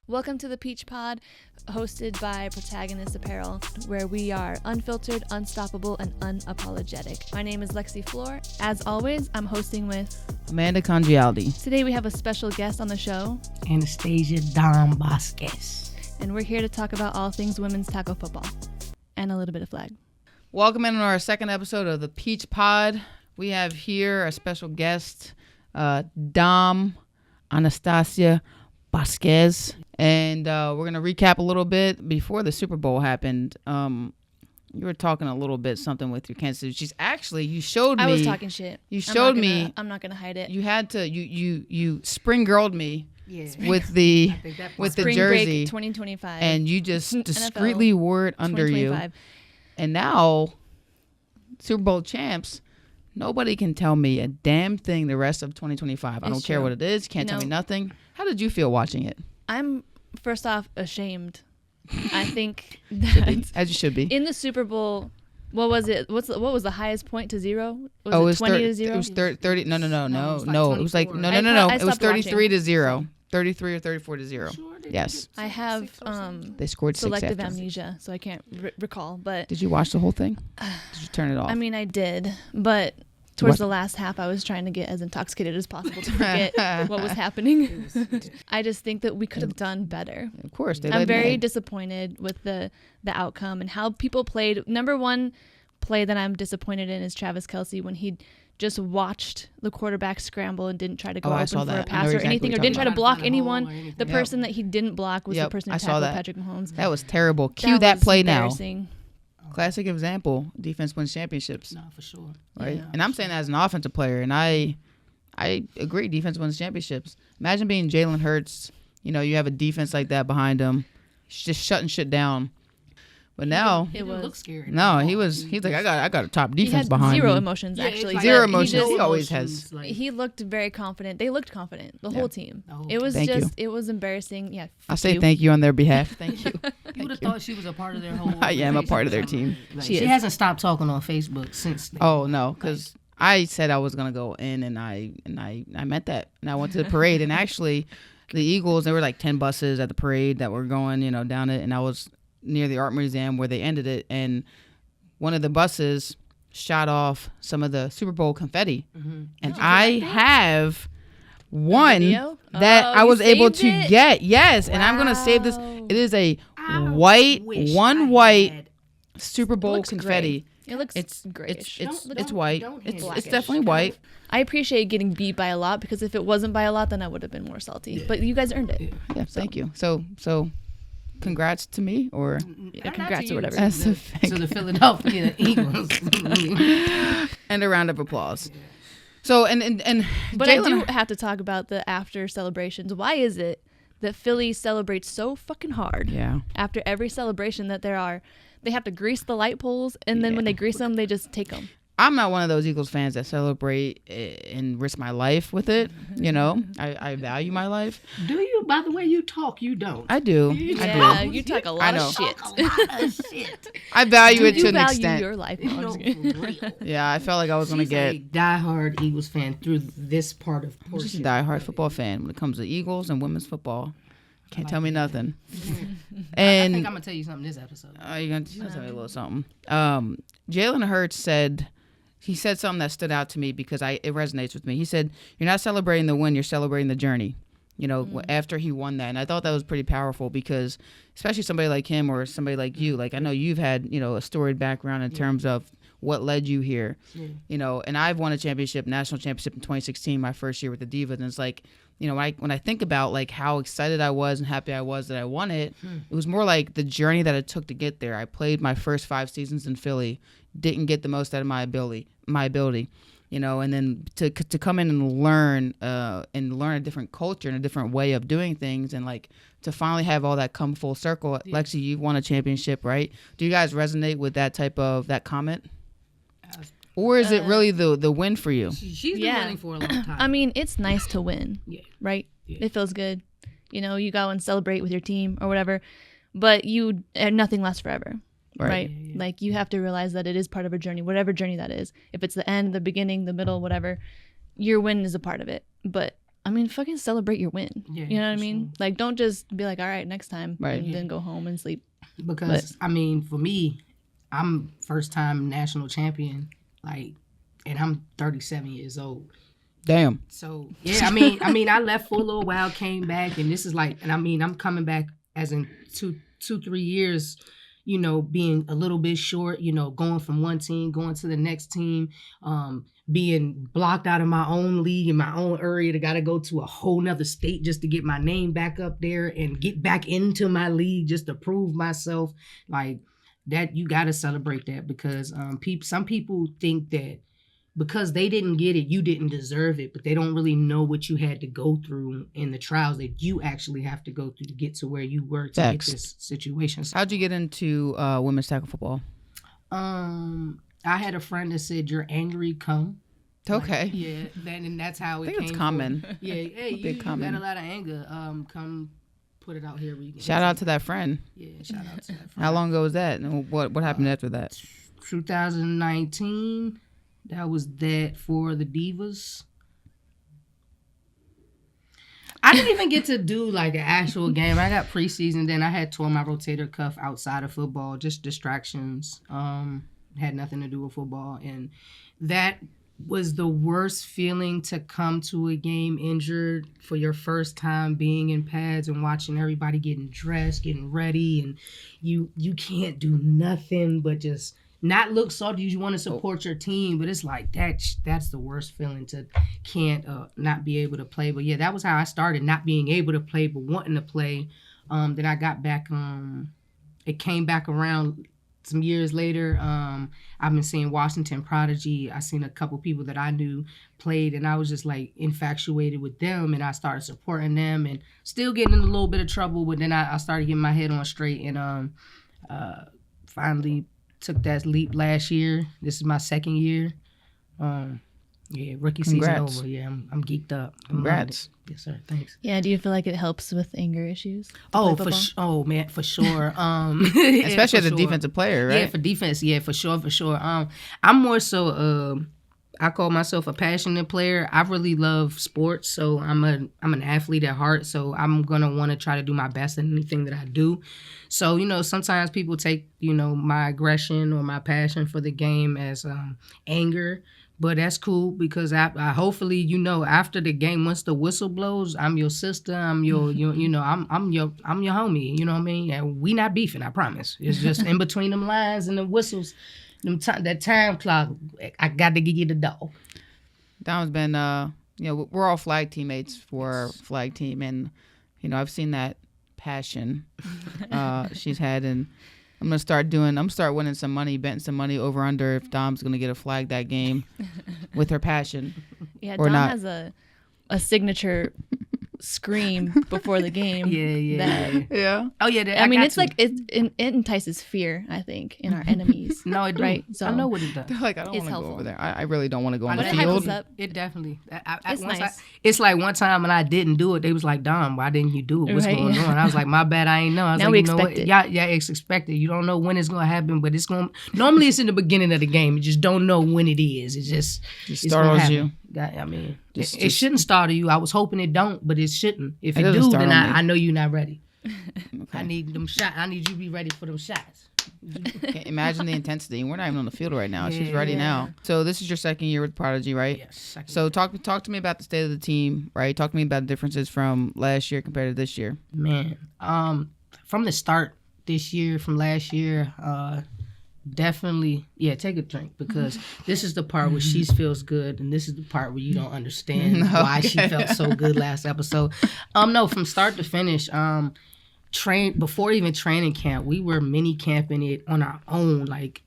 Welcome to the Peach Pod, hosted by Protagonist Apparel, where we are unfiltered, unstoppable, and unapologetic. My name is Lexi Floor. As always, I'm hosting with Amanda Congialdi. Today we have a special guest on the show, Anastasia Dom Vasquez. And we're here to talk about all things women's tackle football and a little bit of flag. Welcome in to our second episode of the Peach Pod. We have here a special guest, Dom Anastasia Vasquez. And we're going to recap a little bit. Before the Super Bowl happened, you were talking a little bit something with your Kansas City Chiefs. Actually, you showed me. I was talking shit. You showed me. I'm not going to hide it. You had to, you spring girled me with Spring the jersey. Break 2025. And you just discreetly wore it under you. And now, Super Bowl champs, nobody can tell me a damn thing the rest of 2025. I don't care what it is. You can't tell me nothing. How did you feel watching it? I'm, first off, ashamed. I think that as you should be. In the Super Bowl, what was it? What was the highest point to zero? Was it 20 to 0? It was 30. No. It was like, no. It was 33 to 0. 33 or 34 to 0. Sure, yes. I have they scored selective amnesia, so I can't recall. But did you watch the whole thing? Did you turn it off? I mean, I did, but towards the last half, I was trying to get as intoxicated as possible to forget what was happening. I just think that we could have done better. Of course. I'm very disappointed with the outcome and how people played. Number one play that I'm disappointed in is Travis Kelce when he just watched the quarterback scramble and didn't try to go open for a pass or anything, or didn't try to block anyone. The person that he didn't block was the person who tackled Patrick Mahomes. That was terrible. Cue that play now. Classic example. Defense wins championships. No, for sure. Right? Yeah, and I'm saying that as an offensive player, and I agree, defense wins championships. Imagine being Jalen Hurts. You know, you have a defense like that behind him, just shutting shit down. But now it look scary. No, he's like, I got a top defense behind me. Zero emotions, actually. Like zero emotions. He always has. He looked very confident. They looked confident. The whole team. It was it was embarrassing. Yeah. I'll say thank you on their behalf. Thank you. You would have thought she was a part of their whole. I am a part of their team. She hasn't stopped talking on Facebook since then. Oh no, because I said I was gonna go in, and I meant that, and I went to the parade, and actually, the Eagles, there were like 10 buses at the parade that were going, down it, and I was near the art museum where they ended it, and one of the buses shot off some of the Super Bowl confetti, and I have one that I was able to get. Yes, and I'm gonna save this. It is a white Super Bowl confetti. It looks great. It's white. It's definitely white. I appreciate getting beat by a lot, because if it wasn't by a lot, then I would have been more salty. Yeah. But you guys earned it. Yeah, thank you. So. Congrats to me, or congrats or whatever. To the Philadelphia Eagles. And a round of applause. So and but Jalen, I do have to talk about the after celebrations. Why is it that Philly celebrates so fucking hard? Yeah. After every celebration that they have to grease the light poles, and then when they grease them, they just take them. I'm not one of those Eagles fans that celebrate and risk my life with it. I value my life. Do you? By the way you talk, you don't. I do. Yeah, you talk a lot of shit. I value it to an extent. Your life. Yeah, I felt like I was going to get a diehard Eagles fan through this part of I'm just a diehard football fan when it comes to Eagles and women's football. Can't tell me nothing. And I think I'm going to tell you something this episode. You're going to tell me a little something. Jalen Hurts said something that stood out to me because it resonates with me. He said, "You're not celebrating the win, you're celebrating the journey." After he won that. And I thought that was pretty powerful because especially somebody like him or somebody like you, like I know you've had, a storied background in terms of what led you here, and I've won a national championship in 2016, my first year with the Divas. And it's like, when I think about like how excited I was and happy I was that I won it, it was more like the journey that it took to get there. I played my first 5 seasons in Philly, didn't get the most out of my ability, and then to come in and learn a different culture and a different way of doing things, and like to finally have all that come full circle. Yeah. Lexi, you've won a championship, right? Do you guys resonate with that that comment? Or is it really the win for you? She's been winning for a long time. I mean, it's nice to win, right? Yeah. It feels good. You go and celebrate with your team or whatever, but nothing lasts forever, right? Yeah. Like, you have to realize that it is part of a journey, whatever journey that is. If it's the end, the beginning, the middle, whatever, your win is a part of it. But I mean, fucking celebrate your win. Yeah, you know what I for mean? sure. Like, don't just be like, all right, next time, Right. and then go home and sleep. Because I mean, for me, I'm first time national champion, like, and I'm 37 years old. Damn. So yeah, I mean, I left for a little while, came back, and this is like, and I mean, I'm coming back as in 3 years, you know, being a little bit short, you know, going from one team, going to the next team, being blocked out of my own league in my own area to got to go to a whole nother state just to get my name back up there and get back into my league just to prove myself. Like that, you got to celebrate that because some people think that because they didn't get it, you didn't deserve it, but they don't really know what you had to go through in the trials that you actually have to go through to get to where you were to get this situation. How'd you get into women's tackle football? I had a friend that said, "You're angry, come." Okay. Like, yeah, and that's how it came. I think it's common. Yeah, hey, you got a lot of anger. Come put it out here. Where you can shout out to that friend. Yeah, shout out to that friend. How long ago was that? And what happened after that? 2019. That was that for the Divas. I didn't even get to do like an actual game. I got preseason. Then I had tore my rotator cuff outside of football, just distractions. Had nothing to do with football, and that was the worst feeling to come to a game injured for your first time being in pads and watching everybody getting dressed, getting ready, and you can't do nothing but just not look salty. You want to support your team, but it's like that's the worst feeling to can't not be able to play. But yeah, that was how I started, not being able to play but wanting to play. Then I got back. It came back around some years later. I've been seeing Washington Prodigy. I seen a couple people that I knew played, and I was just like infatuated with them, and I started supporting them, and still getting in a little bit of trouble. But then I started getting my head on straight, and finally took that leap last year. This is my second year. Yeah, rookie season over. Yeah, I'm geeked up. Congrats. Yes, sir. Thanks. Yeah, do you feel like it helps with anger issues? Oh man, for sure. Especially as a defensive player, right? Yeah, for defense. Yeah, for sure. I'm more so. I call myself a passionate player. I really love sports, so I'm an athlete at heart. So I'm gonna want to try to do my best in anything that I do. So sometimes people take my aggression or my passion for the game as anger. But that's cool because I hopefully after the game, once the whistle blows, I'm your sister. I'm your I'm your homie. You know what I mean? And we not beefing. I promise. It's just in between them lines and the whistles, that time clock. I got to give you the dog. Dom's been we're all flag teammates for our flag team, and I've seen that passion she's had, and I'm gonna start winning some money, betting some money over under if Dom's gonna get a flag that game with her passion. Yeah, or Dom not. has a scignature scream before the game. Yeah. Oh yeah. I mean, it's like it entices fear, I think, in our enemies. No, it do. Right. So I know what it does. They're like, I don't want to go over there. I really don't want to go on the But it field. hypes us up. It definitely. It's nice. It's like one time when I didn't do it, they was like, "Dom, why didn't you do it? What's Right, going on?" I was like, "My bad, I ain't know." I was Now like, we "You know what? expect it. Yeah, it's expected. You don't know when it's gonna happen, but it's gonna. Normally, it's in the beginning of the game. You just don't know when it is. It just startles you. I mean, it shouldn't startle you. I was hoping it don't, but it shouldn't. If it doesn't do, startle then me. I know you're not ready. Okay. I need them shots. I need you to be ready for them shots. Can't imagine the intensity. We're not even on the field right now. She's ready Yeah. now. So this is your second year with Prodigy, right? Yes. So talk to me about the state of the team, right? Talk to me about the differences from last year compared to this year. Man, from the start this year, from last year, definitely, take a drink because this is the part where she feels good, and this is the part where you don't understand why she felt so good last episode. No, from start to finish, before even training camp, we were mini camping it on our own, like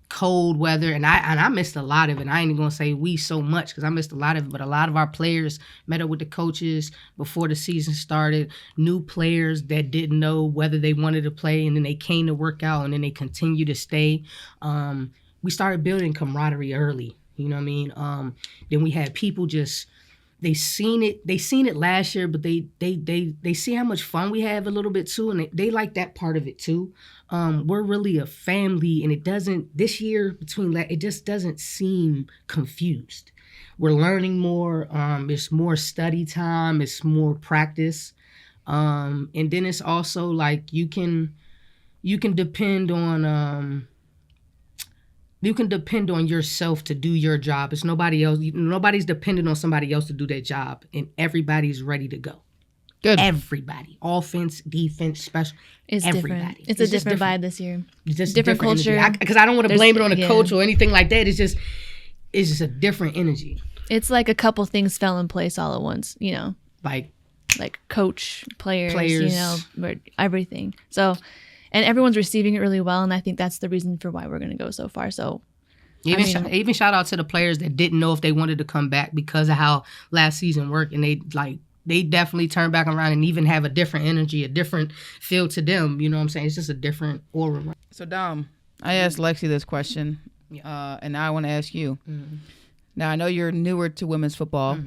cold weather, and I missed a lot of it. I ain't gonna say we so much because I missed a lot of it, but a lot of our players met up with the coaches before the season started. New players that didn't know whether they wanted to play, and then they came to work out, and then they continue to stay. We started building camaraderie early. You know what I mean? Then we had people just. They seen it last year, but they see how much fun we have a little bit too, and they like that part of it too. We're really a family, and it just doesn't seem confused. we're learning more. It's more study time. It's more practice. And then it's also like you can depend on yourself to do your job. It's nobody else. Nobody's dependent on somebody else to do their job, and everybody's ready to go. Good. Everybody, offense, defense, special. It's everybody. Different. It's a different vibe this year. It's just different culture. Because I don't want to blame it on the coach or anything like that. It's just a different energy. It's like a couple things fell in place all at once. Like coach, players. Everything. So, and everyone's receiving it really well, and I think that's the reason for why we're going to go so far. So. Even shout out to the players that didn't know if they wanted to come back because of how last season worked, and they definitely turn back around and even have a different energy, a different feel to them. You know what I'm saying? It's just a different aura. So, Dom, I asked Lexi this question, and now I want to ask you. Mm-hmm. Now, I know you're newer to women's football,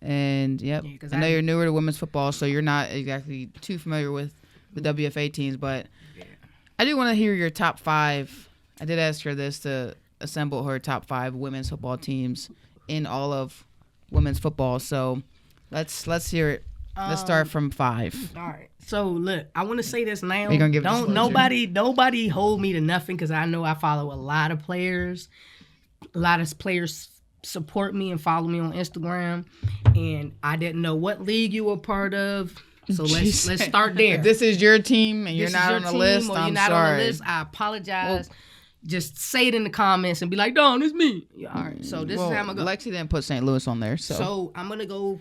and I know you're newer to women's football, so you're not exactly too familiar with the WFA teams, but I do want to hear your top 5. I did ask her this to assemble her top 5 women's football teams in all of women's football, so let's hear it. Let's start from 5. All right. So look, I want to say this now. Are you gonna give nobody hold me to nothing because I know I follow a lot of players. A lot of players support me and follow me on Instagram, and I didn't know what league you were part of. So let's start there. If this is your team and you're not on the list, I'm sorry. On the list, I apologize. Well, just say it in the comments and be like, "Don, it's me." Yeah, all right. So this is how I'm gonna go. Lexi didn't put St. Louis on there, so I'm gonna go.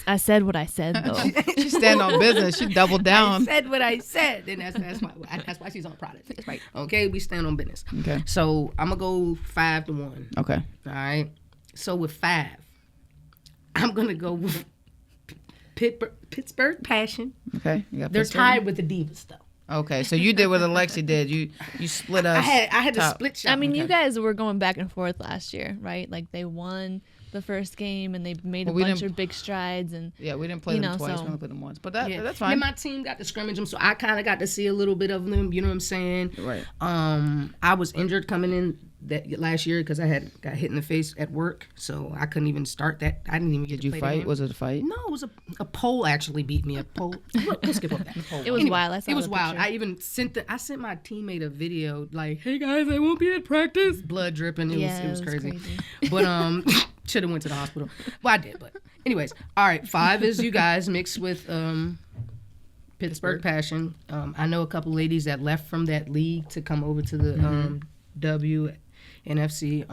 I said what I said, though. She stand on business. She doubled down. I said what I said, and that's why she's on Prodigy. That's right. Okay, we stand on business. Okay. So I'm gonna go 5-1. Okay. All right. So with 5, I'm gonna go with Pittsburgh Passion. Okay. They're tied with the Divas, though. Okay, so you did what Alexi did. You split us. I had to split shot. I mean, you guys were going back and forth last year, right? Like they won the first game and they made a bunch of big strides. And we didn't play them twice. We only played them once, but that's fine. And my team got to scrimmage them, so I kind of got to see a little bit of them. You know what I'm saying? Right. I was injured coming in that last year because I got hit in the face at work, so I couldn't even start that. I didn't even get to play. Did you fight? Was it a fight? No, it was a pole actually beat me. A pole. We'll skip over that. It was wild. It was wild. I even sent my teammate a video like, "Hey guys, I won't be at practice." Blood dripping. It was crazy. But should have went to the hospital. Well, I did. But anyways, all right. 5 is you guys mixed with Pittsburgh Passion. I know a couple ladies that left from that league to come over to the WNFC.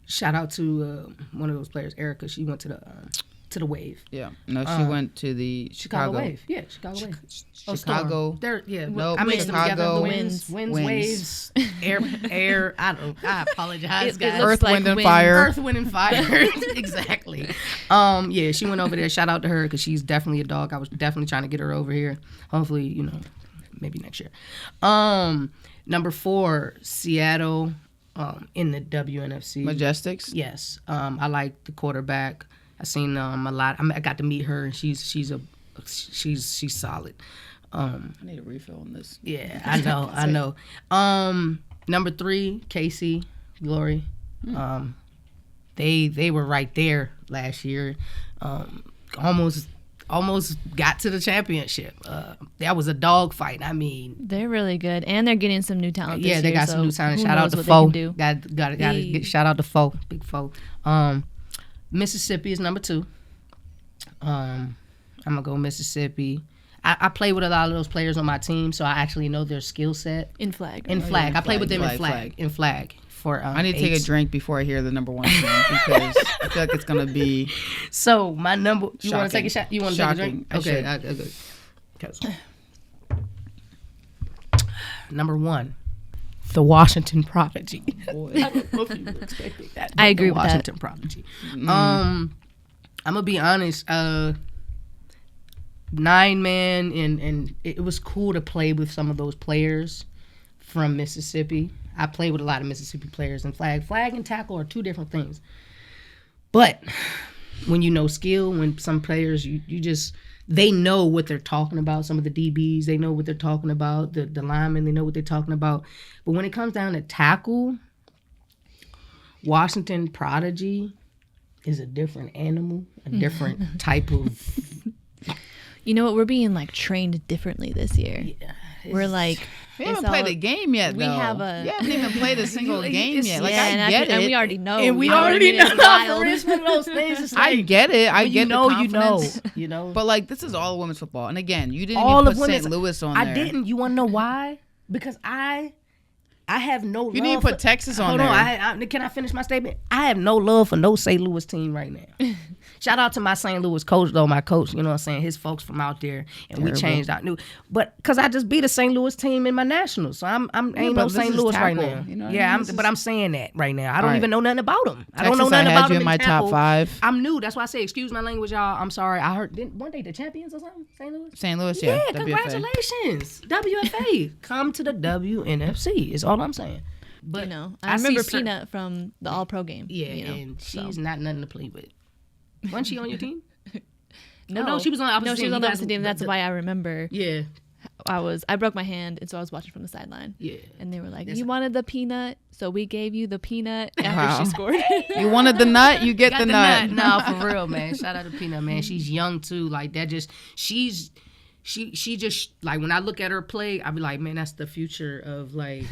Shout out to one of those players, Erica. She went to the Wave. Yeah. No, she went to the Chicago Wave. Yeah, Chicago Wave. Chicago. I mixed them together. The winds, waves, air. I apologize, guys. Earth, wind, and fire. Earth, wind, and fire. Exactly. She went over there. Shout out to her because she's definitely a dog. I was definitely trying to get her over here. Hopefully, maybe next year. Number 4, Seattle, in the WNFC. Majestics? Yes. I like the quarterback. I seen a lot. I got to meet her, and she's solid. I need a refill on this. Yeah, I know. Number 3, Casey, Glory. They were right there last year. Almost got to the championship. That was a dog fight. I mean, they're really good, and they're getting some new talent. Yeah, they got some new talent. Shout out to Foe. Got to shout out to Foe, big Foe. Mississippi is number 2. I'm gonna go Mississippi. I play with a lot of those players on my team, so I actually know their skill set. In flag. I play with them in flag. I need to take a drink before I hear the number 1 team because I feel like it's gonna be. So my number. You want to take a shot? You want to take a drink? Okay. Okay. Number 1, the Washington Prodigy. Boy. I don't know if you were expecting that. I agree with that. Washington Prodigy. I'm gonna be honest. 9-man, and it was cool to play with some of those players from Mississippi. I played with a lot of Mississippi players in flag. Flag and tackle are 2 different things. But when you know skill, when some players, they know what they're talking about. Some of the DBs, they know what they're talking about. The linemen, they know what they're talking about. But when it comes down to tackle, Washington Prodigy is a different animal, a different type of. You know what? We're being like trained differently this year. Yeah, we're like. We haven't played a game yet, though. We haven't even played a single game yet. Like, I get it. And we already know. And we already know. It's one of those things. I get it. I get the confidence. You know. But, like, this is all women's football. And, again, you didn't all even put St. Louis on there. I didn't. You want to know why? Because I have no love. You didn't put Texas on there. Hold on. Can I finish my statement? I have no love for no St. Louis team right now. Shout out to my St. Louis coach, though. My coach, you know what I'm saying? His folks from out there. And we changed out new. But because I just beat a St. Louis team in my nationals. So ain't no St. Louis right now. You know but I'm saying that right now. I don't even know nothing about them. I don't know nothing about them. I had you in my top 5. I'm new. That's why I say, excuse my language, y'all. I'm sorry. I heard, weren't they the champions or something? St. Louis? St. Louis, yeah. Yeah, congratulations. WFA. Come to the WNFC is all I'm saying. But you know, I remember Peanut from the All-Pro game. Yeah, and she's not nothing to play with. Wasn't she on your team? No, she was on the opposite team. No, she was on the opposite team. That's why I remember. Yeah. I broke my hand, and so I was watching from the sideline. Yeah. And they were like, you wanted the peanut, so we gave you the peanut after she scored. You wanted the nut, you get the nut. No, for real, man. Shout out to Peanut, man. She's young, too. Like, that just, she just, like, when I look at her play, I be like, man, that's the future of, like,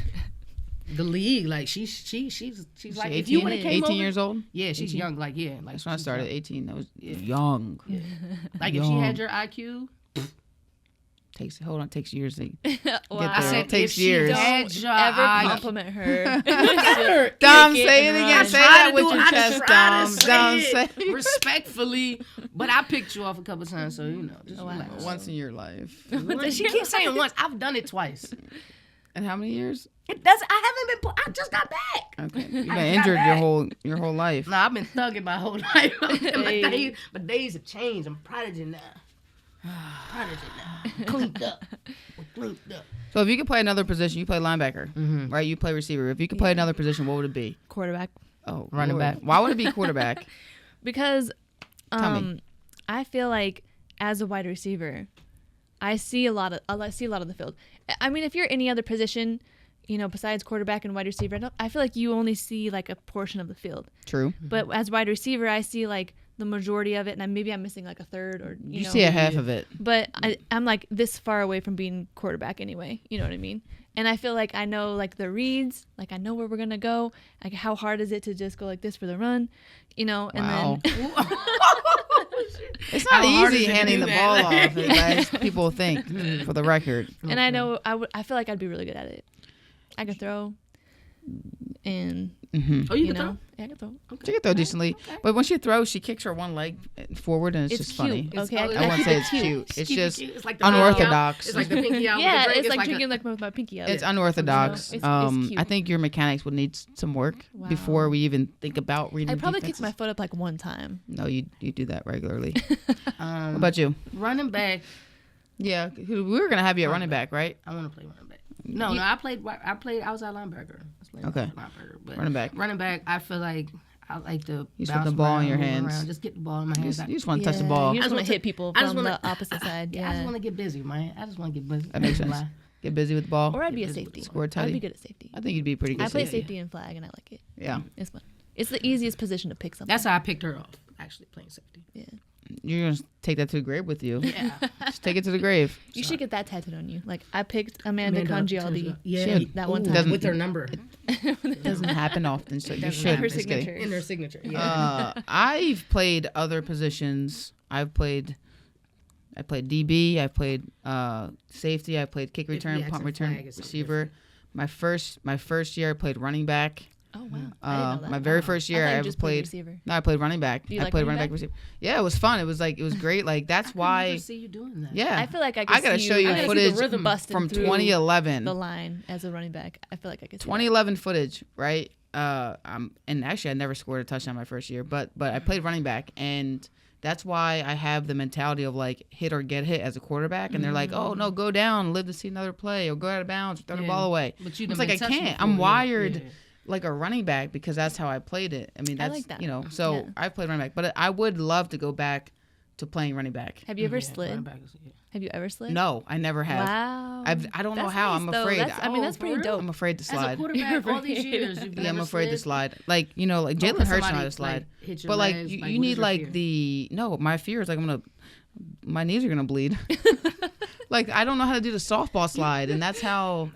the league. Like, she's like, 18, if you would have came 18 over, years old? Yeah, she's young. Like, yeah. Like, that's when I started, 18. That was young. Yeah. Like, if she had your IQ... Takes years to get there. I said it takes years. Don't ever compliment her. Dom, say it again. Say that with your chest, Dom. Say it respectfully. But I picked you off a couple times, so you know. Just relax. Once in your life. She keeps saying once. I've done it twice. And how many years? It does. I haven't been. I just got back. Okay, you've been injured your whole life. No, I've been thugging my whole life. My days have changed. I'm Prodigy now. Cleaned up. So if you could play another position, you play linebacker, right? You play receiver. If you could play another position, what would it be? Quarterback. Oh, running back. Why would it be quarterback? Because Tell me. I feel like as a wide receiver, I see a lot of the field. I mean, if you're any other position, you know, besides quarterback and wide receiver, I feel like you only see like a portion of the field. True. But as wide receiver, I see like the majority of it, and maybe I'm missing like a third, or you know, see a half of it. But I'm like this far away from being quarterback anyway. You know what I mean? And I feel like I know like the reads, like I know where we're gonna go. Like how hard is it to just go like this for the run, you know? And wow. then it's not easy handing the ball off, as people think. For the record. And I know I feel like I'd be really good at it. I could throw, and oh, you can throw? Yeah, I can throw. Okay. She can throw decently, but when she throws, she kicks her one leg forward, and it's just cute. funny. Okay, I won't say it's cute. It's just it's like the unorthodox. It's like the pinky out. Yeah, with the drink. it's like drinking like with my pinky out. It's unorthodox. It's I think your mechanics would need some work before we even think about reading. I probably defenses. kicked my foot up like one time. No, you do that regularly. What about you? Running back. Yeah, we were gonna have you at running back, right? I want to play running back. No, I played outside linebacker. Okay. Linebacker, but running back. I feel like I like to just put the ball in your hands. Around, just get the ball in my hands. You just want to touch the ball. You just want to hit people from the opposite side. Yeah, I just want to get busy, man. I just want to get busy. That makes sense. Get busy with the ball. Or I'd be a safety. Score tight. I'd be good at safety. I think you'd be pretty good. I play safety and flag, and I like it. Yeah. It's fun. It's the easiest position to pick something. That's how I picked her off, actually, playing safety. Yeah. You're going to take that to the grave with you. Yeah. Just take it to the grave. You should get that tattooed on you. Like, I picked Amanda Congialdi. Yeah. That one time. With her number. It doesn't happen often, so you should. Her signature. In her signature. Yeah. I've played other positions. I played DB. I played safety. I played kick return, punt return, receiver. My first year, I played running back. Oh wow! I didn't know that. My very first year, I ever played receiver. No, I played running back. I played running back receiver. Yeah, it was fun. It was great. Like that's why. I see you doing that. Yeah, I feel like I gotta show you footage from 2011. The line as a running back. I feel like I could. 2011 footage, right? And actually, I never scored a touchdown my first year, but I played running back, and that's why I have the mentality of like hit or get hit as a quarterback, and they're like, oh no, go down, live to see another play, or go out of bounds, throw the ball away. But it's like I can't. I'm wired. Like a running back because that's how I played it. I mean, that's, I like that. You know, so I've played running back. But I would love to go back to playing running back. Have you ever slid? Have you ever slid? No, I never have. Wow. I don't know how. I'm afraid. That's pretty dope. I'm afraid to slide. As a quarterback, all these years, I'm afraid to slide. Like, like Jalen Hurts knows how to slide. But like you need like my fear is like my knees are gonna bleed. Like I don't know how to do the softball slide, and that's how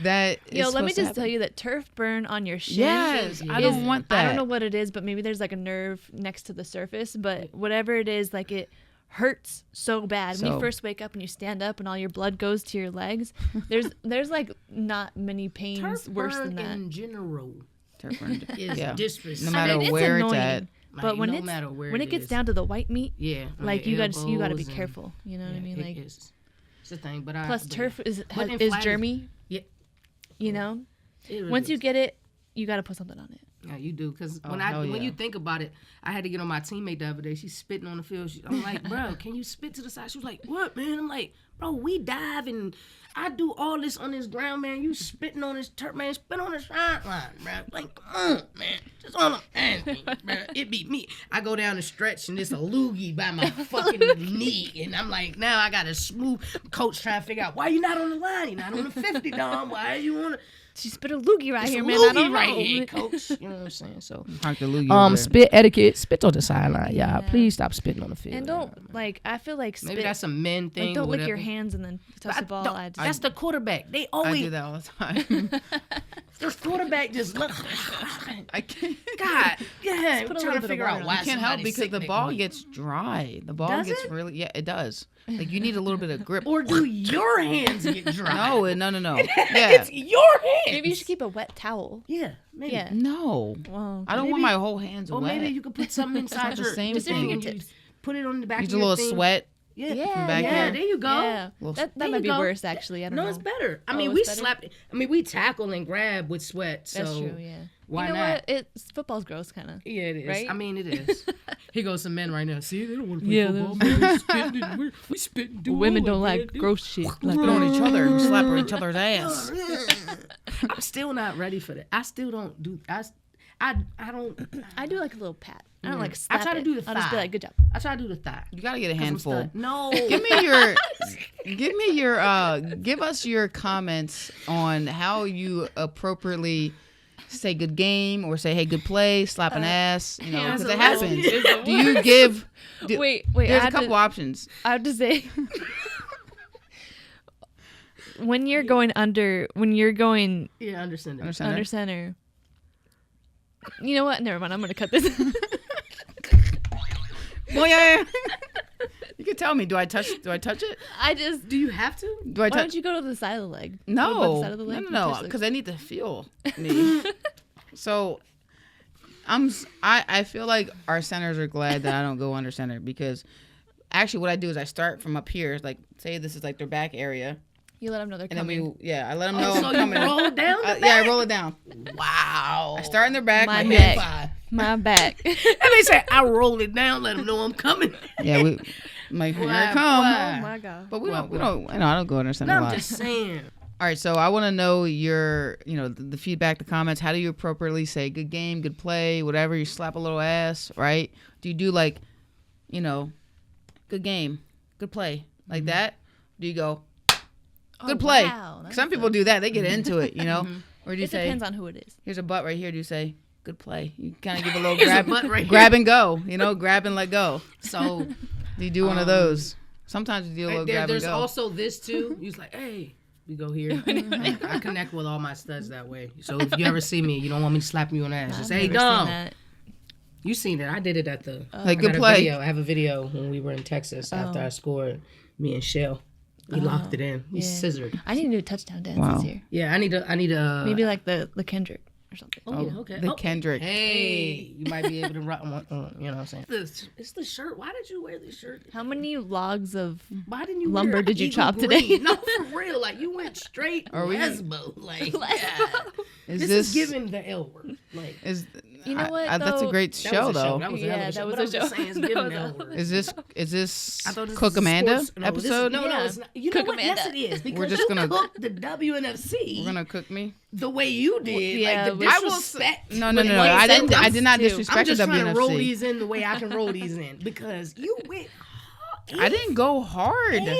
that is. Let me just tell you that turf burn on your shin. Yes, I don't want that. I don't know what it is, but maybe there's like a nerve next to the surface. But whatever it is, like it hurts so bad when you first wake up and you stand up and all your blood goes to your legs. There's like not many pains turf worse than that. In general, turf burn is disrespect. No matter where it's at. But when it gets down to the white meat, like you got to be careful. You know what I mean? Like it's the thing. But plus turf is germy. Yeah, you know. Once you get it, you got to put something on it. Yeah, you do. Because when you think about it, I had to get on my teammate the other day. She's spitting on the field. I'm like, bro, can you spit to the side? She was like, what, man? I'm like, bro, we dive and I do all this on this ground, man. You spitting on this turf, man. Spit on the sideline, bro. Like, come on, man. Just on the hand, bro. It beat me. I go down the stretch and it's a loogie by my fucking knee. And I'm like, now I got to smooth. Coach trying to figure out, why you not on the line? You're not on the 50, Dom. Why are you on the... She spit a loogie right here, man. I don't know. Here, coach. You know what I'm saying? So, spit etiquette. Spit on the sideline, y'all. Please stop spitting on the field. And don't I feel like spit. Maybe that's a men thing. Like, don't lick your hands and then touch the ball. That's the quarterback. They always I do that all the time. This quarterback just look. I can't. God, yeah. I'm trying to figure out why. You can't help because the ball gets dry. The ball gets really. Yeah, it does. Like you need a little bit of grip. Or do your hands get dry? No. Yeah, it's your hands. Maybe you should keep a wet towel. Yeah, maybe. Yeah. No. Well, I don't want my whole hands wet. Or maybe you could put something inside your same thing. Put it on the back. Use of a your little thing. sweat. Yeah, back here. There you go. Yeah. That might be worse, actually. I don't know. No, it's better. I mean, we slap. I mean, we tackle and grab with sweat. So that's true. Yeah. Why you know not? What? Football's gross, kind of. Yeah, it is. Right? I mean, it is. Here goes some men right now. See, they don't want to play football. Man. We spit and do women don't like gross shit. Like spit on each other and slap on each other's ass. I'm still not ready for that. I still don't do. I don't. I do like a little pat. I don't like slap. I try to do the thigh. I'll just be like, good job. I try to do the thigh. You gotta get a handful. No. Give us your comments on how you appropriately say good game or say hey good play, slap an ass, because it happens. Do you give? Wait. There's a couple options. I have to say. When you're going under center. You know what? Never mind. I'm gonna cut this. Well, yeah. You can tell me. Do I touch it? Do you have to? Why don't you go to the side of the leg? No. Side of the leg? No. Because I need to feel me. So, I feel like our centers are glad that I don't go under center because actually what I do is I start from up here. Like say this is like their back area. You let them know they're coming. And then I let them know I'm coming. You roll down the back? Yeah, I roll it down. Wow. I start in their back. My back. My back. And they say, I roll it down, let them know I'm coming. Yeah, here I come. Oh, my God. But I don't go under center a lot. I'm just saying. All right, so I want to know your, the feedback, the comments. How do you appropriately say good game, good play, whatever? You slap a little ass, right? Do you do like, good game, good play, like that? Do you go, good play? Wow, some people do that. They get into it, Or do you say? It depends on who it is. Here's a butt right here. Do you say good play? You kind of give a little grab and go. Grab and let go. So do you do one of those? Sometimes you do a little grab and go. There's also this too. You're like, hey, we go here. I connect with all my studs that way. So if you ever see me, you don't want me to slap you on the ass. Just hey, Dom. You seen it? I did it at the good play. I have a video when we were in Texas after I scored. Me and Shell. We locked it in. We scissored. I need to do a touchdown dance this year. Yeah, I need to. Maybe like the Kendrick or something. Oh, okay. The Kendrick. Hey, you might be able to run one. You know what I'm saying? It's the shirt. Why did you wear this shirt? How many logs of Why didn't you lumber did you chop today? No, for real. Like you went straight lesbo. Like this is giving the L word. Like you know what? That's a great show, though. That was a show. Is this Cook Amanda episode? No, it's not. You know what? Yes, it is. Because we're just gonna cook the WNFC. We're gonna cook me the way you did. Yeah, like the disrespect. No. I did not disrespect the WNFC. I'm just trying to roll these in the way I can roll these in because you went I didn't go hard. 8th?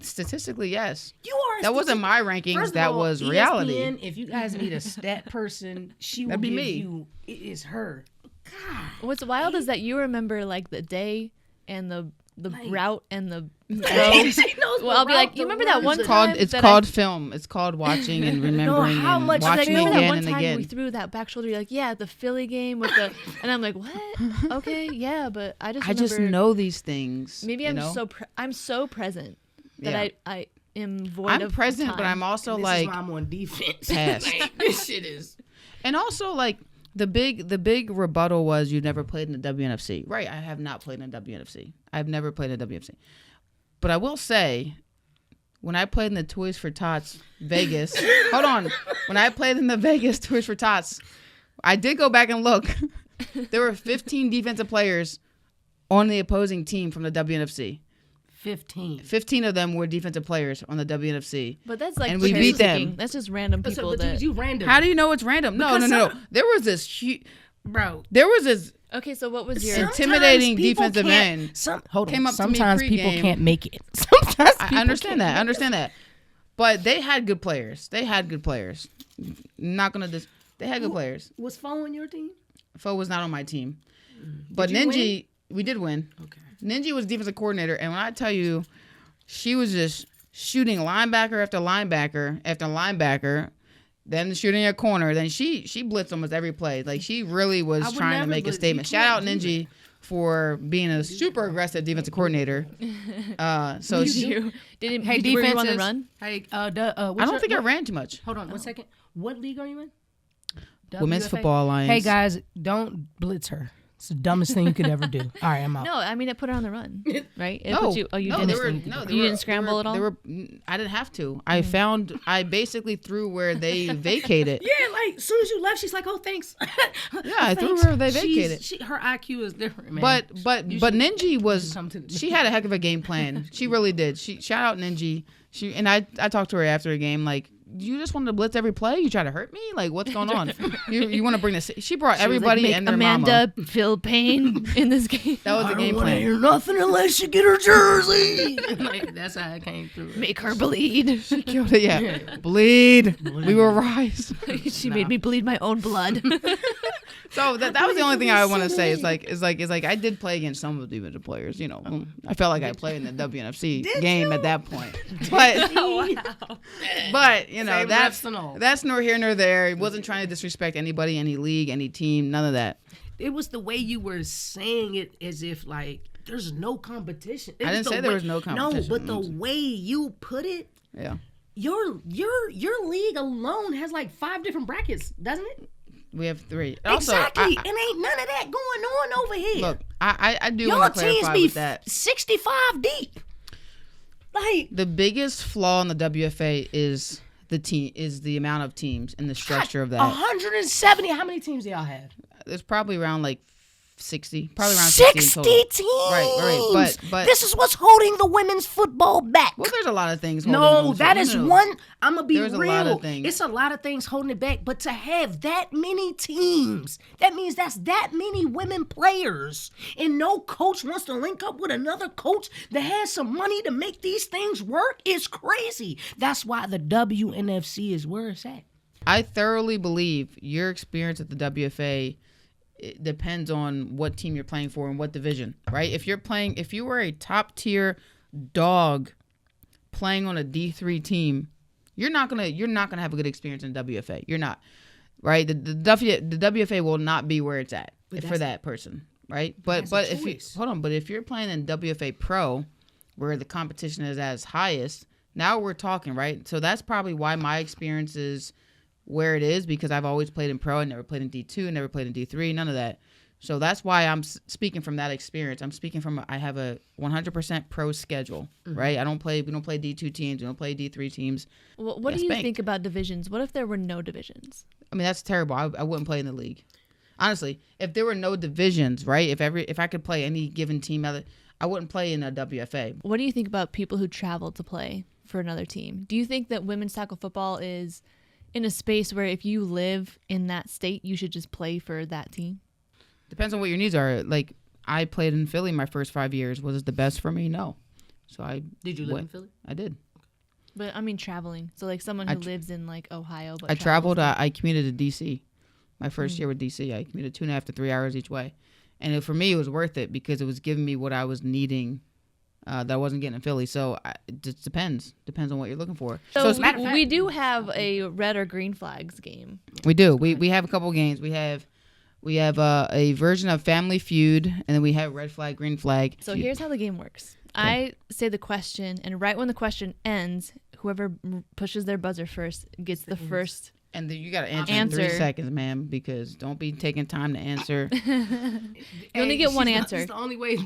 Statistically, yes. You are. That wasn't my rankings. First of That all, was ESPN, reality. if you guys need a stat person, she will That'd be give me. you. It is her. God. What's wild is that you remember like the day and the route and the She knows well, I'll be like, you remember that one time? It's called film. It's called watching and remembering how and much- watching remember that again one and time again. we threw that back shoulder. You're like, yeah, the Philly game with the, and I'm like, what? Okay, yeah, but I just remember, know these things. Maybe I'm so present that Yeah. I am void I'm of present, time. but I'm also This like is why I'm on defense. past. Like, this shit is. And also, like, the big rebuttal was you never played in the WNFC. Right, I have not played in the WNFC. I've never played in the WNFC. But I will say, when I played in the Toys for Tots Vegas, hold on. When I played in the Vegas Toys for Tots, I did go back and look. There were 15 defensive players on the opposing team from the WNFC. 15. 15 of them were defensive players on the WNFC. But that's like And we cherry beat them. picking. That's just random people But that. you random. How do you know it's random? No. Because There was this huge... bro? There was this... Okay, so what was your? Sometimes intimidating people defensive can't- end Hold came on. up to me Sometimes people pregame. can't make it. Sometimes I understand that. But they had good players. Not gonna they had good players. Was Fo on your team? Fo was not on my team. But you Ninji, we did win. Okay. Ninji was defensive coordinator, and when I tell you, she was just shooting linebacker after linebacker after linebacker, then shooting a corner. Then she blitzed almost every play. Like, she really was I would trying to never make a blitz. statement. You Shout out can't do Ninji for being a super aggressive defensive coordinator. So Did she, you did Hey, were you on the defenses. run? Hey, I don't think I ran too much. Hold on 1 second. What league are you in? Women's WFA? Football Alliance. Hey guys, don't blitz her. It's the dumbest thing you could ever do. All right, I'm out. No, I mean it put her on the run, right? It No, put you. Oh, you didn't. You didn't scramble at all. I didn't have to. I basically threw where they vacated. Yeah, like as soon as you left, she's like, "Oh, thanks." Yeah, I threw where they vacated. Her IQ is different, man. But You but should- Ninji was come to the- she had a heck of a game plan. She really did. She shout out Ninji. I talked to her after the game like, you just wanted to blitz every play? You try to hurt me? Like, what's going on? you want to bring this? She brought everybody Make and their Amanda mama. feel pain in this game. That was the game I plan. hear nothing unless you get her jersey. Like, that's how it came through. Make her bleed. She killed it. Yeah, bleed. We will rise. She made me bleed my own blood. So that was the only thing I want to say. It's like I did play against some of the defensive players. You know, I felt like I played in the WNFC game at that point. But but you know, Same refs and all. that's nor here nor there. He wasn't trying to disrespect anybody, any league, any team, none of that. It was the way you were saying it, as if like there's no competition. I didn't say there was no competition. No, but the way you put it, Yeah, your league alone has like 5 different brackets, doesn't it? we have 3. Also, Exactly, I, and ain't none of that going on over here. look, I do your want to teams clarify be with that. 65 deep. Like The biggest flaw in the WFA is the amount of teams and the structure of that. 170. How many teams do y'all have? There's probably around like 60, probably around 60 60 in total. teams. Right. But this is what's holding the women's football back. well, there's a lot of things. holding No, women's that football. is one. I'm gonna be There's real. a lot of things. It's a lot of things holding it back. But to have that many teams, that means that's that many women players, and no coach wants to link up with another coach that has some money to make these things work. It's crazy. That's why the WNFC is where it's at. I thoroughly believe your experience at the WFA it depends on what team you're playing for and what division, right? If you were a top tier dog playing on a D3 team, you're not gonna have a good experience in WFA. You're not, right? The WFA will not be where it's at for that person, right? But if you're playing in WFA Pro, where the competition is as highest, now we're talking, right? So that's probably why my experience is where it is, because I've always played in Pro. I never played in D2, never played in D3, none of that. So that's why I'm speaking from that experience. I'm speaking from I have a 100% pro schedule, right? We don't play D2 teams, we don't play D3 teams. Well, what do you think about divisions? What if there were no divisions? I mean, that's terrible. I wouldn't play in the league. Honestly, if there were no divisions, right? If I could play any given team, I wouldn't play in a WFA. What do you think about people who travel to play for another team? Do you think that women's tackle football is in a space where if you live in that state, you should just play for that team? Depends on what your needs are. Like, I played in Philly my first 5 years. Was it the best for me? No. So I Did you live in Philly? I did. But I mean traveling. So like someone who lives in like Ohio. But I traveled. I commuted to DC. My first year with DC, I commuted 2.5 to 3 hours each way, and for me it was worth it because it was giving me what I was needing. That I wasn't getting in Philly. So it just depends on what you're looking for. So we do have a red or green flags game. We do. We have a couple games. We have a version of Family Feud, and then we have red flag, green flag. So here's how the game works. Okay. I say the question, and right when the question ends, whoever pushes their buzzer first gets the first. And then you got to answer in 3 seconds, ma'am, because don't be taking time to answer. You only get one answer. It's the only way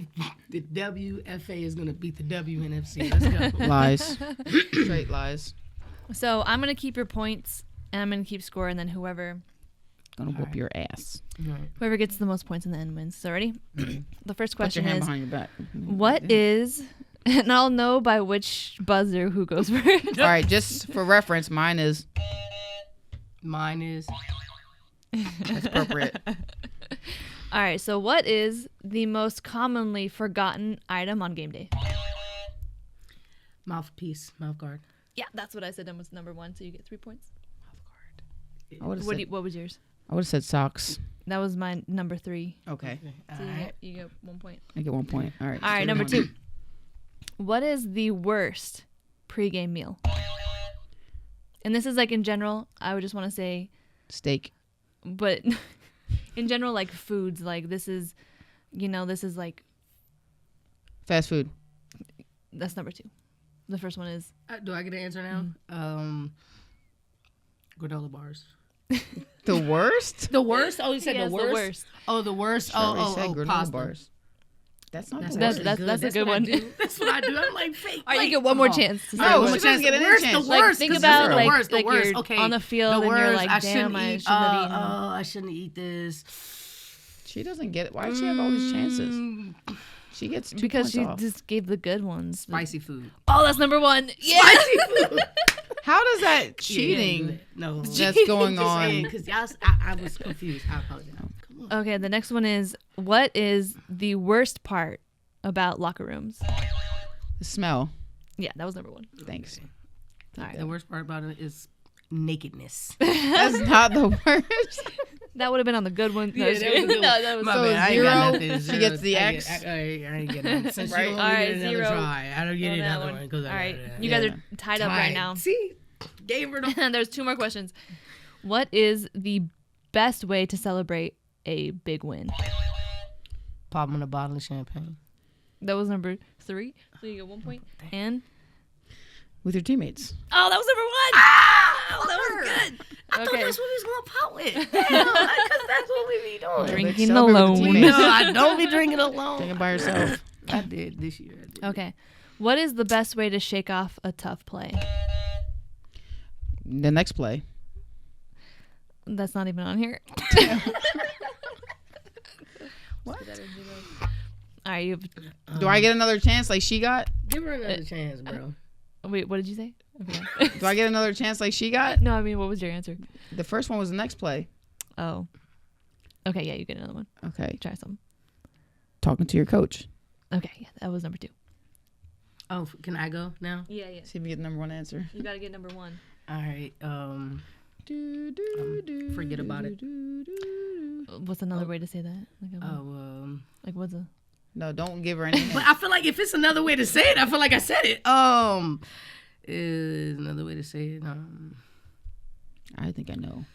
the WFA is going to beat the WNFC. Let's go. Lies. Straight lies. So I'm going to keep your points, and I'm going to keep score, and then whoever whoop your ass. Whoever gets the most points in the end wins. So ready? The first question Put your hand is, behind your back. What is, and I'll know by which buzzer who goes first. All right, just for reference, mine is. That's appropriate. All right, so what is the most commonly forgotten item on game day? Mouthpiece, mouth guard. Yeah, that's what I said. That was number 1, so you get 3 points. Mouth guard. What was yours? I would have said socks. That was my number 3. Okay. So you get 1 point. I get 1 point. All right. All right, number 2. What is the worst pregame meal? And this is like in general, I would just want to say steak. But in general, like foods, like this is like fast food. That's number 2. The first one is. Do I get an answer now? Granola bars. The worst? The worst? Oh, you said the worst? The worst. Oh, the worst. Sure, granola pasta bars. That's not that's a good one. That's what I do. I'm like fake. All right, you get one more chance. No, she doesn't get any chance. The worst. Think about like you're on the field and you're like, damn, I shouldn't have eaten. I shouldn't eat this. She doesn't get it. Why does she have all these chances? She gets 2 because she off. just gave the good ones. Spicy food. Oh, that's number 1. Yeah. Spicy food. How does that cheating? No, that's going on. Because I was confused. I apologize. Come on. Okay, the next one is, what is the worst part about locker rooms? The smell. Yeah, that was number 1. Thanks. All right. The worst part about it is nakedness. That's not the worst. That would have been on the good one. Yeah, that was my bad. I ain't got nothing. She gets the X. X. I ain't getting it. Since right. you All right, get 0. Try. I don't get another one. All right, you guys are tied up right now. See, gave her the. There's 2 more questions. What is the best way to celebrate a big win? Popping a bottle of champagne. That was number 3. So you get 1 point. And with your teammates. Oh, that was number 1. Ah, that was good. I thought that's what we was gonna pop with. Because that's what we be doing. Drinking alone. No, I don't be drinking alone. Drinking by yourself. I did this year. Okay. What is the best way to shake off a tough play? The next play. That's not even on here. What? All right, do I get another chance like she got? Give her another chance, bro. Wait, what did you say? Do I get another chance like she got? No, I mean, what was your answer? The first one was the next play. Oh. Okay, yeah, you get another one. Okay. Try some. Talking to your coach. Okay, yeah, that was number 2. Oh, can I go now? Yeah. See if we get the number 1 answer. You got to get number 1. All right. Forget about it. What's another way to say that? Like what's a... No, don't give her any. But I feel like if it's another way to say it, I feel like I said it. Is another way to say it. I think I know.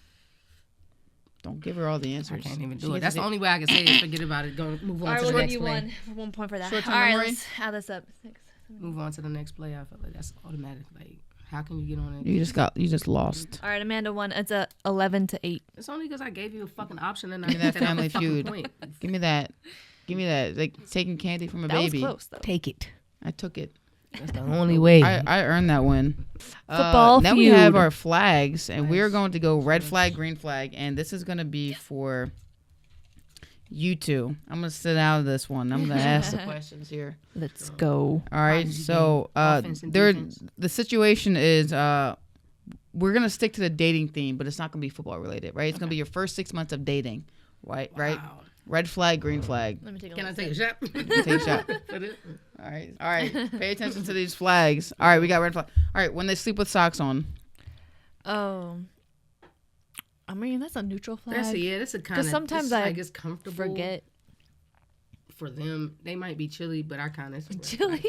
Don't give her all the answers. I can't even do it. That's the only way I can say it. Forget about it. Go move on to the next play. All right, we'll give you 1 point for that. Short-term all right, memory? let's add this up. 6, 7, move on to the next play. I feel like that's automatic. Like, how can you get on it? You just lost. All right, Amanda won. It's a 11-8. It's only because I gave you a fucking option and I Give me that Family Feud. Point. Give me that. Like taking candy from a that baby. That was close, though. Take it. I took it. That's the only way. I earned that win. Football Now Feud. we have our flags, and we're going to go red flag, green flag, and this is going to be for you two. I'm going to sit out of this one. I'm going to ask the questions here. Let's go. All right. So the situation is we're going to stick to the dating theme, but it's not going to be football related, right? It's going to be your first 6 months of dating, right? Wow. Right. Red flag, green flag. Let me take a Can I look. take a shot? Take a shot. All right. Pay attention to these flags. All right, we got red flag. All right, when they sleep with socks on. Oh. I mean, that's a neutral flag. That's a kind of. Sometimes I it's comfortable. forget. For them, they might be chilly, but I kind of Chilly?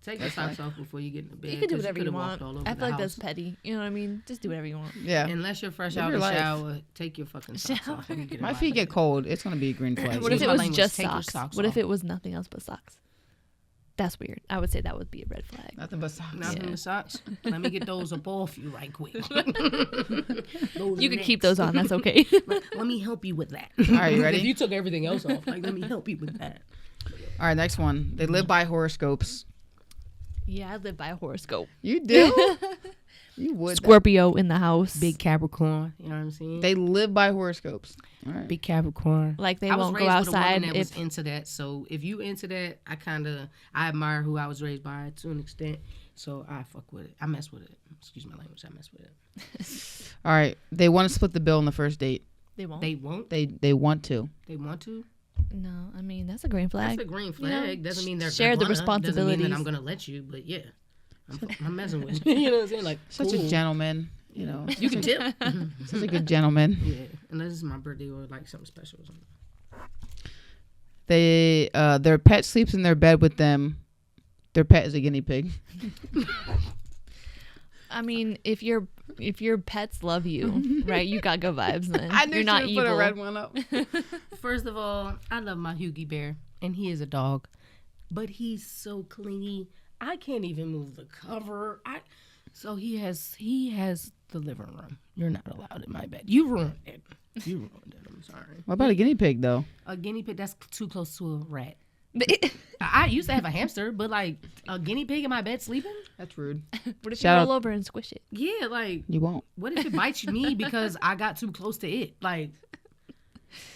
Take your socks off before you get in the bed. You can do 'cause whatever you could've want. walked all over I the feel like house. that's petty. You know what I mean? Just do whatever you want. Yeah. Unless you're fresh Live out your of the life. shower, take your fucking socks Shower. off. when you get in My my feet get bed. cold. It's going to be a green flag. What if Excuse it my was language, just take your socks? socks What if off. it was nothing else but socks? That's weird. I would say that would be a red flag. Nothing but socks. Nothing Yeah. but socks. Let me get those up off you right quick. You could keep those on. That's okay. Let me help you with that. All right, you ready? If you took everything else off, like let me help you with that. All right, next one. They live by horoscopes. Yeah, I live by a horoscope. You do? You would. Scorpio in the house. Big Capricorn, you know what I'm saying? They live by horoscopes. All right. Big Capricorn. Like they I was won't go raised with a outside woman that was if into that. So if you into that, I admire who I was raised by to an extent. So I fuck with it. I mess with it. Excuse my language. I mess with it. All right. They want to split the bill on the first date. they won't. They won't. They want to. They want to. No, I mean that's a green flag. That's a green You know, flag. Doesn't mean they're share the gonna. Doesn't mean responsibilities. that I'm gonna let you. But yeah, I'm messing with you. You know what I'm saying? Like Such a gentleman. You know. You can tip. Such a good gentleman. Yeah, unless it's my birthday or like something special or something. They their pet sleeps in their bed with them. Their pet is a guinea pig. I mean, if your pets love you, right? You got good vibes. Then I knew you're not she evil. would put a red one up. First of all, I love my Hugie Bear, and he is a dog, but he's so clingy. I can't even move the cover. So he has the living room. You're not allowed in my bed. You ruined it. You ruined it. I'm sorry. What about a guinea pig though? A guinea pig, that's too close to a rat. I used to have a hamster, but like a guinea pig in my bed sleeping? That's rude. What if Shout you out- roll over and squish it? Yeah, like You won't. what if it bites me because I got too close to it? Like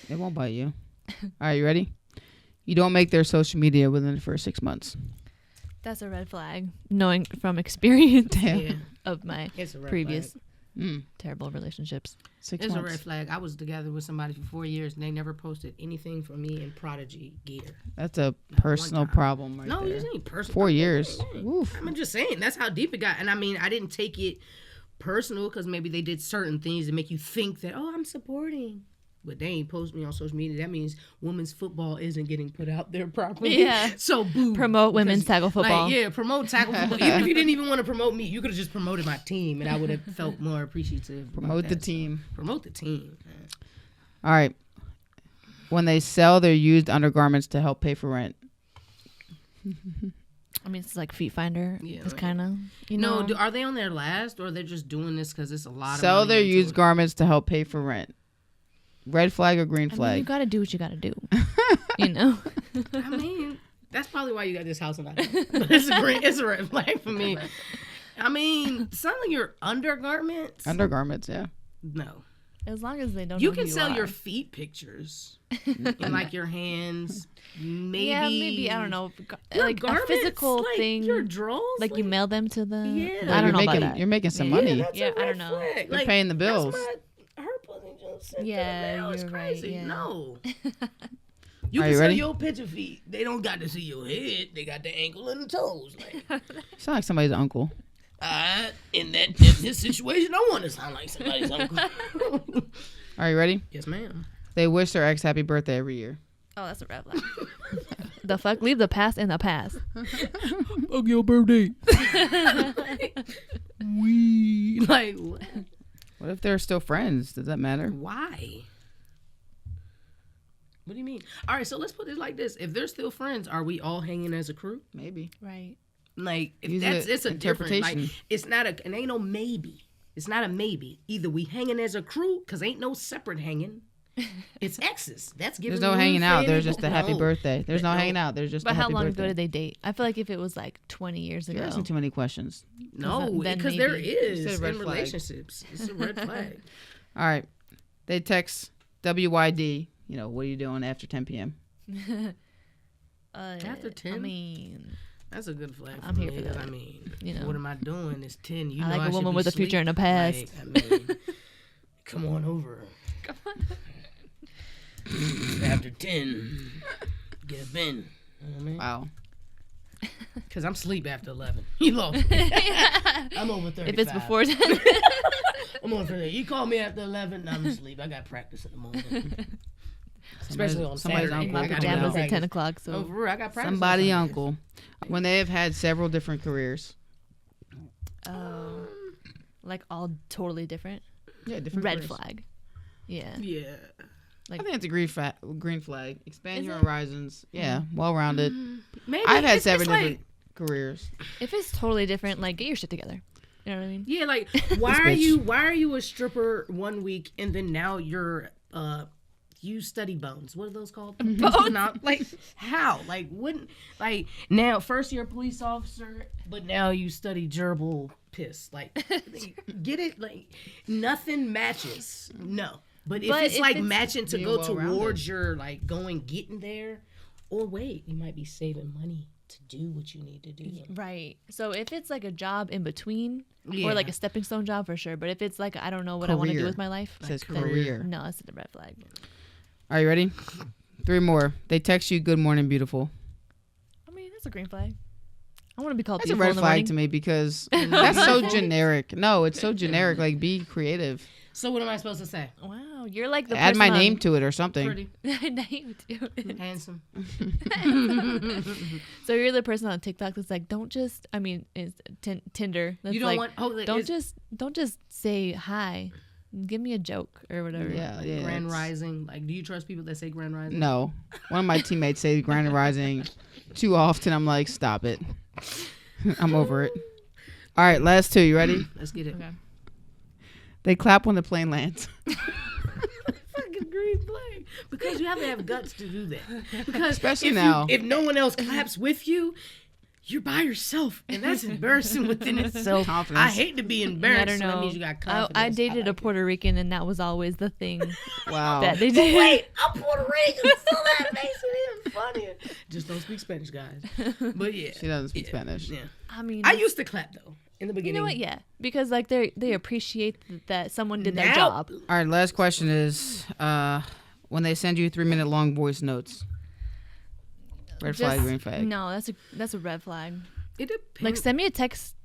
It won't bite you. All right, you ready? You don't make their social media within the first 6 months. That's a red flag, knowing from experience yeah, of my it's a red previous flag. terrible relationships. 6 It's months. a red flag. I was together with somebody for 4 years, and they never posted anything from me in Prodigy gear. That's a personal time. problem right No, there. this ain't personal. 4 years. Hey, Oof. I'm just saying that's how deep it got. And I mean, I didn't take it personal because maybe they did certain things that make you think that, oh, I'm supporting. But they ain't post me on social media. That means women's football isn't getting put out there properly. Yeah. So boo. Promote women's Because, tackle football. Like, yeah, promote tackle football. Even if you didn't even want to promote me, you could have just promoted my team, and I would have felt more appreciative. about Promote the that. team. Promote the team. Man. All right. When they sell their used undergarments to help pay for rent. I mean, it's like Feet Finder. Yeah, It's right. kind of, you know. No, are they on their last, or they're just doing this because it's a lot of Sell money their into used it? garments to help pay for rent. Red flag or green I mean, you flag? got to do what you got to do. You know? I mean, that's probably why you got this house and I don't. But it's a red flag for me. I mean, selling your undergarments? Undergarments, yeah. No. As long as they don't You know can who sell you your are. feet pictures and like your hands. Maybe. Yeah, maybe, I don't know. Your Like a garments, physical like thing. Your drawers. Like you mail them to the. Yeah. I don't know you're about making, that. You're making some Yeah. money. That's Yeah, a I don't red know. flag. You're paying the bills. That's my, her pussy just sent Yeah, to the mail. It's you're right, crazy. yeah. No. You Are can you sell ready? your picture feet. They don't got to see your head. They got the ankle and the toes. Like, You sound like somebody's uncle. in this situation, I want to sound like somebody's uncle. Are you ready? Yes, ma'am. They wish their ex happy birthday every year. Oh, that's a red flag. The fuck? Leave the past in the past. Fuck your birthday. Like, what? What if they're still friends? Does that matter? Why? What do you mean? All right, so let's put it like this: if they're still friends, are we all hanging as a crew? Maybe. Right. Like, if Use that's it it's a different. Like, interpretation. it's not a. It ain't no maybe. It's not a maybe. Either we hanging as a crew, cause ain't no separate hanging. It's exes. That's giving. There's no room hanging for out. There's any- just a happy No. birthday. There's no No. hanging out. There's just But a how happy long birthday. ago did they date? I feel like if it was like 20 years ago. You're asking too many questions. No, Then because there maybe. is You said red in flag. relationships. It's a red flag. All right. They text WYD. You know, what are you doing after 10 p.m.? After 10? I mean, That's a good flag. For I'm here me, for 'cause that. I mean, You know. what am I doing? It's 10. You I know like a should woman be with a future and a past. Like, I mean, come on over. After 10, get a bin. You know what I mean? Wow. Because I'm asleep after 11. You lost me. I'm over 35. If it's before 10. I'm over 30. You call me after 11, I'm asleep. I got practice in the morning. Especially on somebody's Saturday. uncle. My pajamas at 10 o'clock. So Oh, for real, I got practice. Somebody uncle. When they have had several different careers. like all totally different. Yeah, different Red careers. flag. Yeah. Yeah. I think it's a green flag. Expand Is your it? horizons. Yeah, well-rounded. Maybe I've had it's 7 like, different careers. If it's totally different, like get your shit together. You know what I mean? Yeah, like why are you a stripper one week and then now you're you study bones? What are those called? Bones? Not, like how? Like wouldn't like now first you're a police officer, but now you study gerbil piss. Like get it? Like nothing matches. No. But if it's matching to go towards your like getting there, or wait, you might be saving money to do what you need to do. Right. So if it's like a job in between or like a stepping stone job for sure, but if it's like I don't know what I want to do with my life, It says then career. no, it's a red flag. Are you ready? 3 more. They text you good morning beautiful. I mean, that's a green flag. I want to be called That's a beautiful red in the flag morning. to me because that's so generic. No, it's so generic. Like be creative. So what am I supposed to say? Wow, you're like the Add person my on- name to it or something. Pretty, name to it. handsome. So you're the person on TikTok that's like, don't just. I mean, it's Tinder. That's You don't like, want. Oh, don't just say hi. Give me a joke or whatever. Yeah. Grand it's- Rising. Like, do you trust people that say Grand Rising? No. One of my teammates say Grand Rising too often. I'm like, stop it. I'm over it. All right, last 2. You ready? Let's get it. Okay. They clap when the plane lands. Fucking green flag. Because you have to have guts to do that. Because Especially if now. if no one else claps with you, you're by yourself, and that's embarrassing within itself. Confidence. I hate to be embarrassed. I don't So know. that means you got confidence. I dated a like Puerto Rican, and that was always the thing Wow. that they did. Wait, I'm Puerto Rican. So that makes it even funnier. Just don't speak Spanish, guys. But yeah, She doesn't speak Spanish. Yeah. I mean, I used to clap though in the you beginning. know what? Yeah, because like they appreciate that someone did their Now- job. All right, last question is when they send you 3-minute long voice notes. Red flag, green flag. No, that's a red flag. It depends. Like send me a text.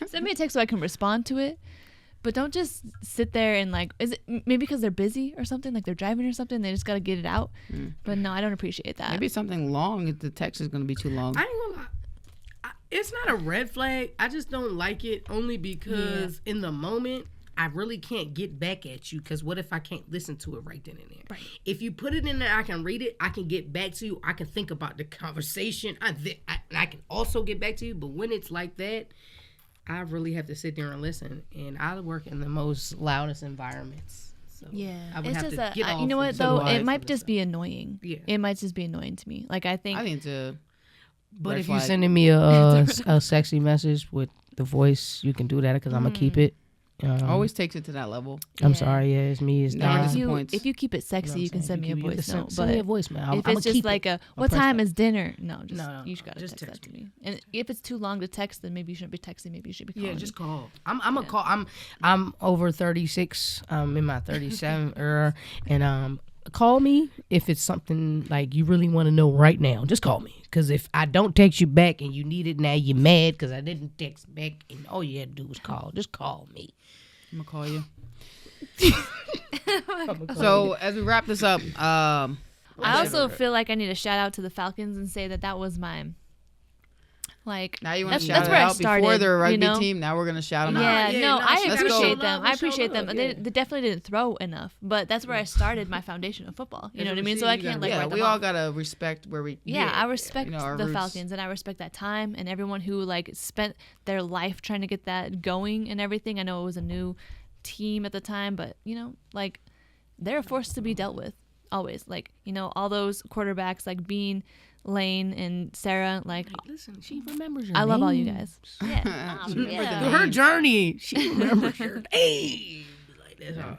Send me a text so I can respond to it. But don't just sit there and like, is it maybe because they're busy or something, like they're driving or something, they just got to get it out. But no, I don't appreciate that. Maybe something long if the text is going to be too long. I ain't gonna lie. It's not a red flag. I just don't like it only because in the moment I really can't get back at you. Because what if I can't listen to it right then and there? Right. If you put it in there, I can read it. I can get back to you. I can think about the conversation. I can also get back to you. But when it's like that, I really have to sit there and listen. And I work in the most loudest environments. So Yeah, I would it's have just to get you off know what and though, quiet it might for just this be annoying. Yeah. It might just be annoying to me. Like I think to. But Red if you're flag. sending me a sexy message with the voice, you can do that because I'm gonna keep it. Always takes it to that level. I'm Yeah. sorry, yeah, it's me. It's Never Don. disappoints. if you keep it sexy, you can send me a voice note. Send But me a voicemail. if it's just like what press time that. is dinner? No, just No, you just gotta just text that text to me. And if it's too long to text, then maybe you shouldn't be texting. Maybe you should be calling. Yeah, just me. call. I'm a call. I'm over 36. I'm in my 37 and call me if it's something like you really want to know right now. Just call me because if I don't text you back and you need it now, you're mad because I didn't text back and all you had to do was call. Just call me. I'm going to call you. So as we wrap this up, I also feel like I need to shout out to the Falcons and say that was mine. Like now you want that's, to shout that's it where I out started, before they're a rugby you know? team. Now we're going to shout them Yeah, out. Yeah, no, no, I she gotta appreciate show them. love, I show appreciate them. love, They yeah. definitely didn't throw enough, but that's where I started my foundation of football. You know what I mean? So I can't like Yeah, write them we all off. got to respect where we. Yeah, I respect our the roots. Falcons and I respect that time and everyone who like spent their life trying to get that going and everything. I know it was a new team at the time, but you know, like they're a force to be dealt with always. Like, you know, all those quarterbacks like Bean, Lane, and Sarah, like Listen, she remembers your I love all you name. guys. Yeah. Yeah. Through her journey, she remembers your name. Like that's hard.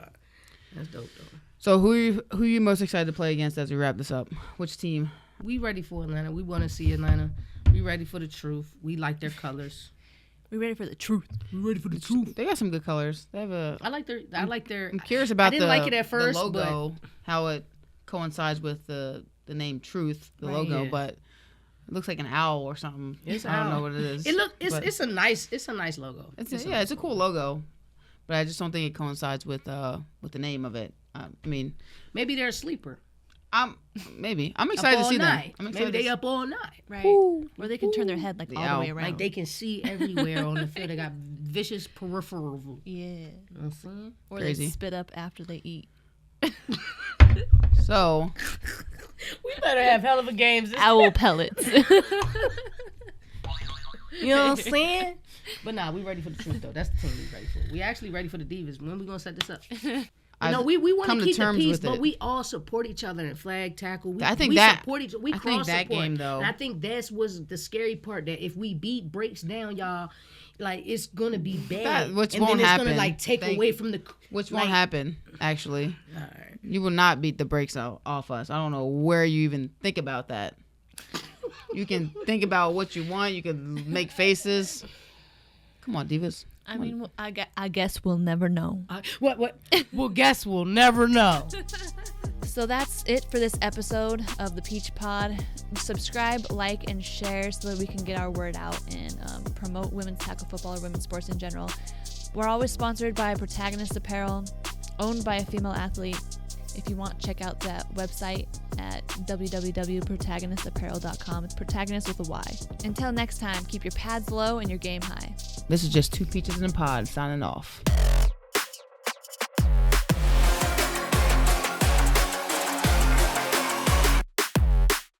That's dope though. So who are you most excited to play against as we wrap this up? Which team? We ready for Atlanta. We want to see Atlanta. We ready for the truth. We like their colors. We ready for the truth. We ready for the truth. They got some good colors. They have a. I like their. I'm curious about I didn't like it at first, the logo, how it coincides with the name Truth, the logo, but it looks like an owl or something. I don't know what it is. It's a nice logo. It's a cool logo, but I just don't think it coincides with the name of it. I mean, maybe they're a sleeper. Maybe I'm excited to see night. them. Maybe they up all night, right? Or they can turn their head like all the way around. Like they can see everywhere on the field. They got vicious peripheral. Yeah. You know what I'm saying? Or Crazy. they spit up after they eat. So we better have hell of a games. Owl pellets. You know what I'm saying? But nah, we ready for the truth though. That's the team we ready for. We actually ready for the Divas. When we gonna set this up? We want to keep the peace, but we all support each other in flag tackle. We support each other. We cross support. Game though. And I think that was the scary part. That if we breaks down, y'all, like it's gonna be bad. Which and won't then it's happen. gonna like take away from the. Which won't happen. Actually, all right. You will not beat the brakes off us. I don't know where you even think about that. You can think about what you want. You can make faces. Come on, Divas. I mean, I guess we'll never know. What? Well, guess we'll never know. So that's it for this episode of the Peach Pod. Subscribe, like, and share so that we can get our word out and promote women's tackle football or women's sports in general. We're always sponsored by Protagonist Apparel, owned by a female athlete. If you want, check out that website at www.protagonistapparel.com. It's protagonist with a Y. Until next time, keep your pads low and your game high. This is just two peaches in a pod signing off.